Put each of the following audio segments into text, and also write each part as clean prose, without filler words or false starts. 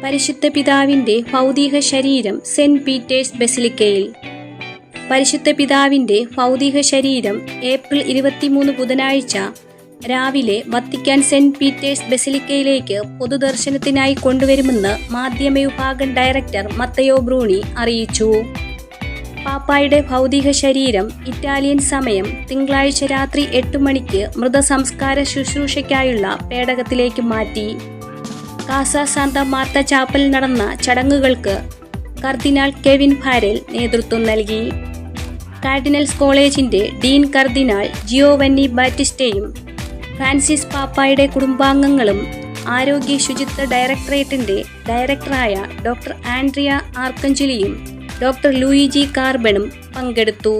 പരിശുദ്ധ പിതാവിന്റെ ഭൗതിക ശരീരം സെന്റ് പീറ്റേഴ്സ് ബസിലിക്കയിൽ. പരിശുദ്ധ പിതാവിന്റെ ഭൗതിക ശരീരം ഏപ്രിൽ 23 ബുധനാഴ്ച രാവിലെ വത്തിക്കാൻ സെന്റ് പീറ്റേഴ്സ് ബസിലിക്കയിലേക്ക് പൊതുദർശനത്തിനായി കൊണ്ടുവരുമെന്ന് മാധ്യമവിഭാഗം ഡയറക്ടർ മത്തയോ ബ്രൂണി അറിയിച്ചു. പാപ്പായുടെ ഭൗതിക ശരീരം ഇറ്റാലിയൻ സമയം തിങ്കളാഴ്ച രാത്രി 8 മണിക്ക് മൃതസംസ്കാര ശുശ്രൂഷയ്ക്കായുള്ള പേടകത്തിലേക്ക് മാറ്റി. കാസ സാന്താ മാർത്ത ചാപ്പലിൽ നടന്ന ചടങ്ങുകൾക്ക് കർദിനാൾ കെവിൻ ഫാരെൽ നേതൃത്വം നൽകി. കാർഡിനൽസ് കോളേജിന്റെ ഡീൻ കർദിനാൾ ജിയോവന്നി ബാറ്റിസ്റ്റയും ഫ്രാൻസിസ് പാപ്പായുടെ കുടുംബാംഗങ്ങളും ആരോഗ്യ ശുചിത്വ ഡയറക്ടറേറ്റിന്റെ ഡയറക്ടറായ ഡോക്ടർ ആൻഡ്രിയ ആർക്കഞ്ചലിയും ഡോക്ടർ ലൂയിജി കാർബണും പങ്കെടുത്തു.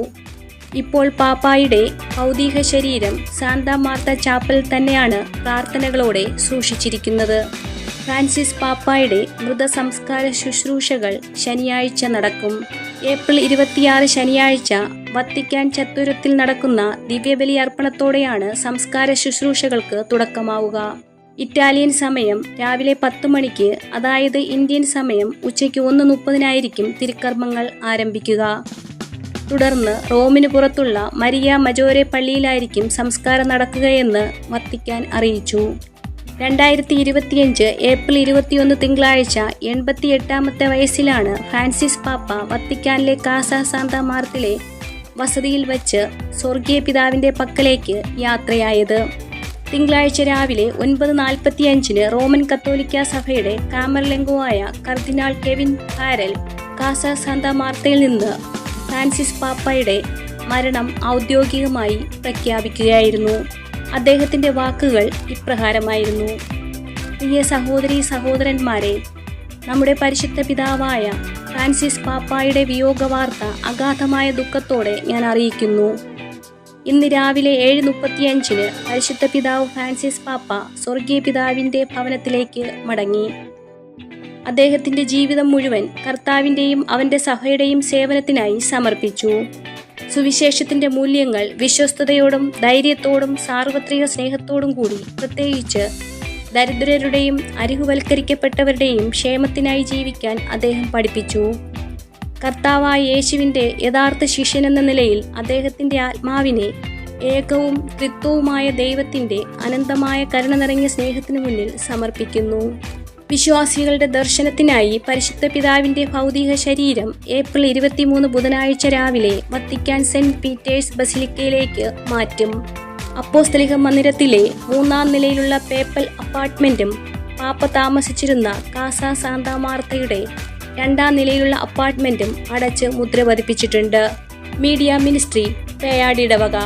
ഇപ്പോൾ പാപ്പായുടെ ഭൗതിക ശരീരം സാന്താ മാർത്ത ചാപ്പലിൽ തന്നെയാണ് പ്രാർത്ഥനകളോടെ സൂക്ഷിച്ചിരിക്കുന്നത്. ഫ്രാൻസിസ് പാപ്പായുടെ മൃതസംസ്കാര ശുശ്രൂഷകൾ ശനിയാഴ്ച നടക്കും. ഏപ്രിൽ 26 ശനിയാഴ്ച വത്തിക്കാൻ ചത്തുരത്തിൽ നടക്കുന്ന ദിവ്യബലി അർപ്പണത്തോടെയാണ് സംസ്കാര ശുശ്രൂഷകൾക്ക് തുടക്കമാവുക. ഇറ്റാലിയൻ സമയം രാവിലെ 10 മണിക്ക്, അതായത് ഇന്ത്യൻ സമയം ഉച്ചയ്ക്ക് 1:30 തിരുക്കർമ്മങ്ങൾ ആരംഭിക്കുക. തുടർന്ന് റോമിന് പുറത്തുള്ള മരിയ മജോരെ പള്ളിയിലായിരിക്കും സംസ്കാരം നടക്കുകയെന്ന് വത്തിക്കാൻ അറിയിച്ചു. 2025 ഏപ്രിൽ 21 തിങ്കളാഴ്ച 88ാമത്തെ വയസ്സിലാണ് ഫ്രാൻസിസ് പാപ്പ വത്തിക്കാനിലെ കാസ സാന്താ മാർത്തിലെ വസതിയിൽ വച്ച് സ്വർഗീയ പിതാവിന്റെ പക്കലേക്ക് യാത്രയായത്. തിങ്കളാഴ്ച രാവിലെ 9:45 റോമൻ കത്തോലിക്ക സഭയുടെ കാമർലെങ്കോ ആയ കർദിനാൾ കെവിൻ ഫാരെൽ കാസ സാന്താ മാർത്തയിൽ നിന്ന് ഫ്രാൻസിസ് പാപ്പയുടെ മരണം ഔദ്യോഗികമായി പ്രഖ്യാപിക്കുകയായിരുന്നു. അദ്ദേഹത്തിന്റെ വാക്കുകൾ ഇപ്രകാരമായിരുന്നു: പ്രിയ സഹോദരീ സഹോദരന്മാരെ, നമ്മുടെ പരിശുദ്ധ പിതാവായ ഫ്രാൻസിസ് പാപ്പായുടെ വിയോഗ വാർത്ത അഗാധമായ ദുഃഖത്തോടെ ഞാൻ അറിയിക്കുന്നു. ഇന്ന് രാവിലെ 7:35 പരിശുദ്ധ പിതാവ് ഫ്രാൻസിസ് പാപ്പ സ്വർഗീയ പിതാവിന്റെ ഭവനത്തിലേക്ക് മടങ്ങി. അദ്ദേഹത്തിന്റെ ജീവിതം മുഴുവൻ കർത്താവിന്റെയും അവന്റെ സഭയുടെയും സേവനത്തിനായി സമർപ്പിച്ചു. സുവിശേഷത്തിന്റെ മൂല്യങ്ങൾ വിശ്വസ്തയോടും ധൈര്യത്തോടും സാർവത്രിക സ്നേഹത്തോടും കൂടി, പ്രത്യേകിച്ച് ദരിദ്രരുടെയും അരികുവൽക്കരിക്കപ്പെട്ടവരുടെയും ക്ഷേമത്തിനായി ജീവിക്കാൻ അദ്ദേഹം പഠിപ്പിച്ചു. കർത്താവായ യേശുവിന്റെ യഥാർത്ഥ ശിഷ്യനെന്ന നിലയിൽ അദ്ദേഹത്തിന്റെ ആത്മാവിനെ ഏകവും ത്രിത്വവുമായ ദൈവത്തിന്റെ അനന്തമായ കരുണ നിറഞ്ഞ സ്നേഹത്തിനു മുന്നിൽ സമർപ്പിക്കുന്നു. വിശ്വാസികളുടെ ദർശനത്തിനായി പരിശുദ്ധ പിതാവിന്റെ ഭൗതിക ശരീരം ഏപ്രിൽ 23 ബുധനാഴ്ച രാവിലെ വത്തിക്കാൻ സെന്റ് പീറ്റേഴ്സ് ബസിലിക്കയിലേക്ക് മാറ്റും. അപ്പോസ്തലിക മന്ദിരത്തിലെ 3ാം നിലയിലുള്ള പേപ്പൽ അപ്പാർട്ട്മെന്റും പാപ്പ താമസിച്ചിരുന്ന കാസ സാന്താ മാർത്തയുടെ 2ാം നിലയിലുള്ള അപ്പാർട്ട്മെന്റും അടച്ച് മുദ്ര പതിപ്പിച്ചിട്ടുണ്ട്. Media ministry, പേയാടിടവക.